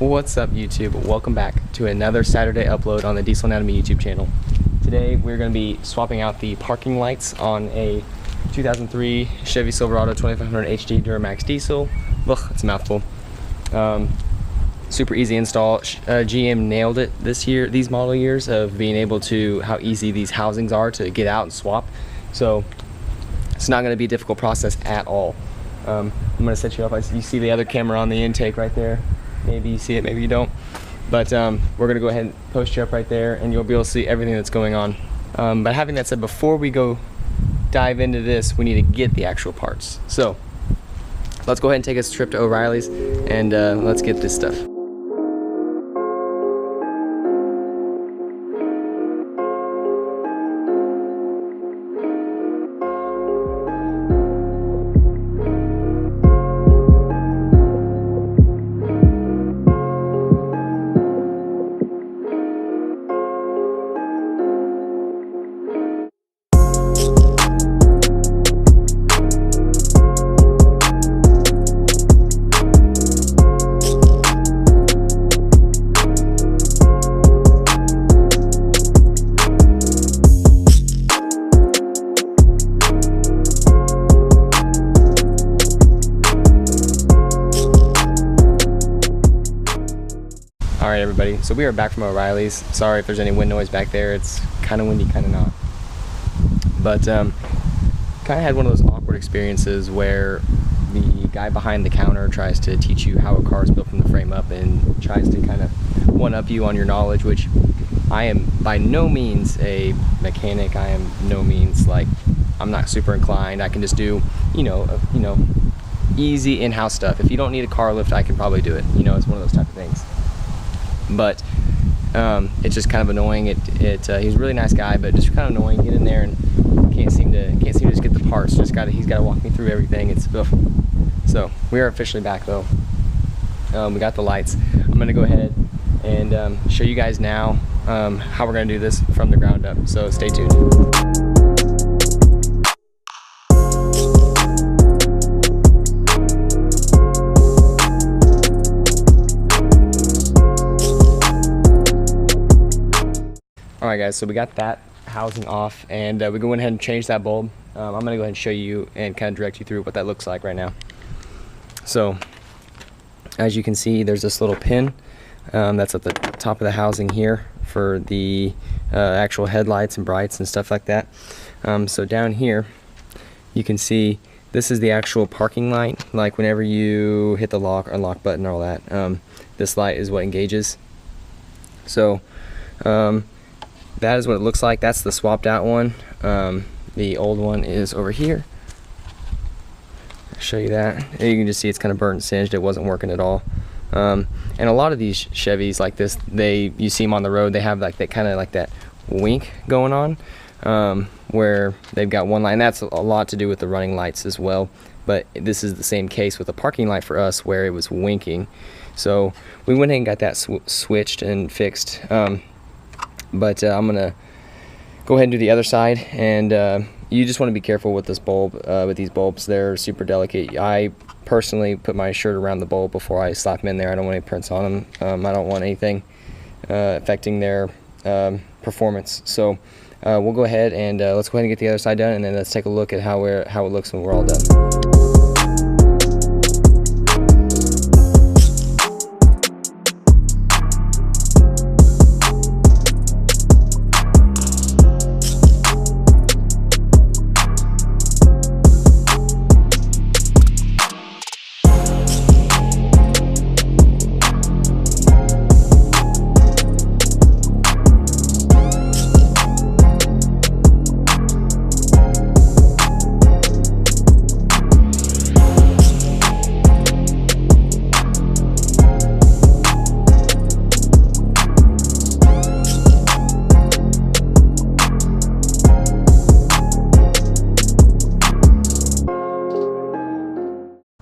What's up, YouTube? Welcome back to another Saturday upload on the Diesel Anatomy YouTube channel. Today we're going to be swapping out the parking lights on a 2003 Chevy Silverado 2500 HD Duramax diesel. Ugh, it's a mouthful. Super easy install. GM nailed it this year, these model years, of being able to, how easy these housings are to get out and swap. So it's not going to be a difficult process at all. I'm going to set you up. You see the other camera on the intake right there. Maybe you see it, maybe you don't. But we're going to go ahead and post you up right there, and you'll be able to see everything that's going on. But having that said, before we go dive into this, we need to get the actual parts. So let's go ahead and take us a trip to O'Reilly's, and let's get this stuff. Alright everybody, so we are back from O'Reilly's. Sorry if there's any wind noise back there, it's kind of windy, kind of not. But kind of had one of those awkward experiences where the guy behind the counter tries to teach you how a car is built from the frame up and tries to kind of one-up you on your knowledge, which I am by no means a mechanic. I am no means, like, I'm not super inclined. I can just do, easy in-house stuff. If you don't need a car lift, I can probably do it. It's one of those type of things. But it's just kind of annoying. He's a really nice guy, but just kind of annoying. Get in there and can't seem to just get the parts. He's got to walk me through everything. It's ugh. So we are officially back though. We got the lights. I'm gonna go ahead and show you guys now how we're gonna do this from the ground up. So stay tuned. Alright guys, so we got that housing off, and we go ahead and change that bulb. I'm going to go ahead and show you and kind of direct you through what that looks like right now. So, as you can see, there's this little pin that's at the top of the housing here for the actual headlights and brights and stuff like that. So down here, you can see this is the actual parking light. Like whenever you hit the lock or unlock button and all that, this light is what engages. So, that is what it looks like. That's the swapped out one. The old one is over here. I'll show you that. And you can just see it's kind of burnt and singed. It wasn't working at all. And a lot of these Chevys like this, you see them on the road, they have like that kind of like that wink going on, where they've got one light. And that's a lot to do with the running lights as well. But this is the same case with the parking light for us, where it was winking. So we went ahead and got that switched and fixed. But I'm gonna go ahead and do the other side, and you just want to be careful with this bulb, with these bulbs. They're super delicate. I personally put my shirt around the bulb before I slap them in there. I don't want any prints on them. I don't want anything affecting their performance. So we'll go ahead and let's go ahead and get the other side done, and then let's take a look at how it looks when we're all done.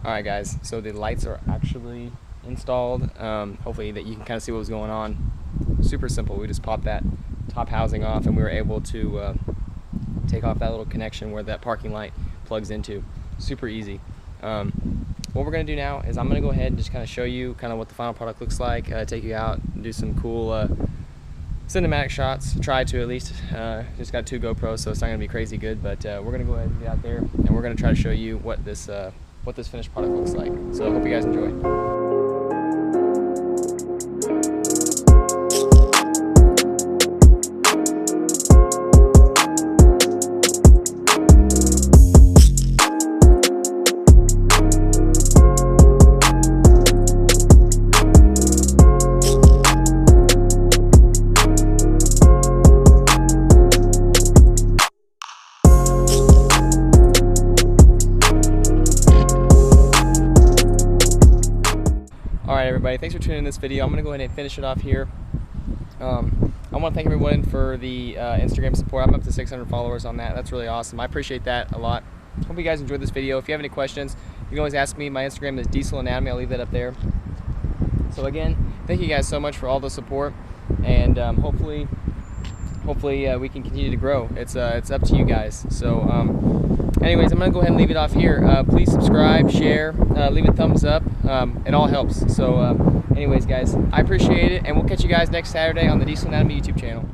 Alright guys, so the lights are actually installed. Hopefully that you can kind of see what was going on. Super simple. We just popped that top housing off, and we were able to take off that little connection where that parking light plugs into. Super easy. what we're going to do now is I'm going to go ahead and just kind of show you kind of what the final product looks like, take you out and do some cool cinematic shots, try to at least. Just got 2 GoPros, so it's not going to be crazy good, but we're going to go ahead and get out there and we're going to try to show you what this finished product looks like. So I hope you guys enjoy. Alright everybody, thanks for tuning in this video. I'm going to go ahead and finish it off here. I want to thank everyone for the Instagram support. I'm up to 600 followers on that. That's really awesome. I appreciate that a lot. Hope you guys enjoyed this video. If you have any questions, you can always ask me. My Instagram is Diesel Anatomy. I'll leave that up there. So again, thank you guys so much for all the support, and hopefully we can continue to grow. It's up to you guys. So anyways, I'm going to go ahead and leave it off here. Please subscribe, share, leave a thumbs up. It all helps. So anyways, guys, I appreciate it, and we'll catch you guys next Saturday on the Diesel Anatomy YouTube channel.